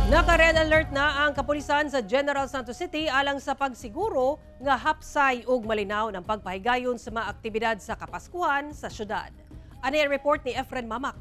Naka-red alert na ang kapulisan sa General Santos City alang sa pagsiguro nga hapsay ug malinaw ng pagpahigayon sa mga aktibidad sa Kapaskuhan sa syudad. Ani ang report ni Efren Mamak.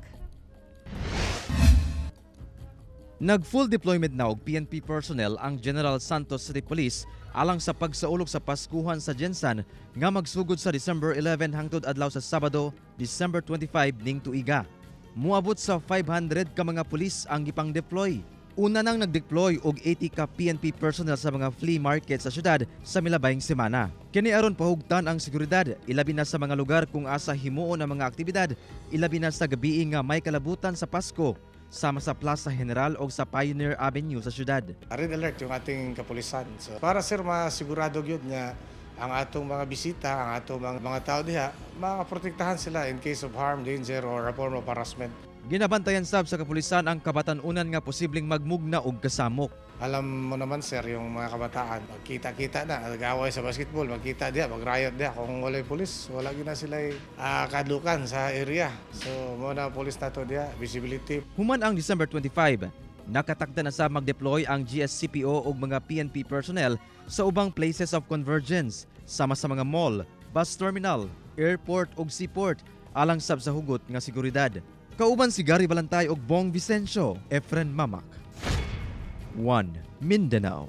Nag-full deployment na og PNP personnel ang General Santos City Police alang sa pagsaulog sa Paskuhan sa Jensan nga magsugod sa December 11 hangtod adlaw sa Sabado, December 25 ning tuiga. Muabot sa 500 ka mga pulis ang gipang deploy. Una nang nag-deploy og 80 ka PNP personnel sa mga flea market sa syudad sa milabayng semana. Kini aron pahugtan ang seguridad, ilabi na sa mga lugar kung asa himuon ang mga aktibidad, ilabi na sa gabii nga may kalabutan sa Pasko, sama sa Plaza General o sa Pioneer Avenue sa syudad. Red alert yung ating kapulisan. So, para sir masigurado gyud nga ang atong mga bisita, ang atong mga tao diha, makaprotektahan sila in case of harm, danger or a form of harassment. Ginabantayan sab sa kapulisan ang kabatan-unan nga posibleng magmugna og kasamok. Alam mo naman sir, yung mga kabataan, magkita-kita na, nag-away sa basketball, magkita diha, mag-riot diha. Kung wala'y pulis, wala gina sila kadlukan sa area. So, muna pulis na to diha, visibility. Human ang December 25, nakatakda na sa mag-deploy ang GSCPO ug mga PNP personnel sa ubang places of convergence, sama sa mga mall, bus terminal, airport ug seaport, alang sab sa hugot nga seguridad. Kauban si Gary Balantay ug Bong Vicencio, Efren Mamak. 1 Mindanao.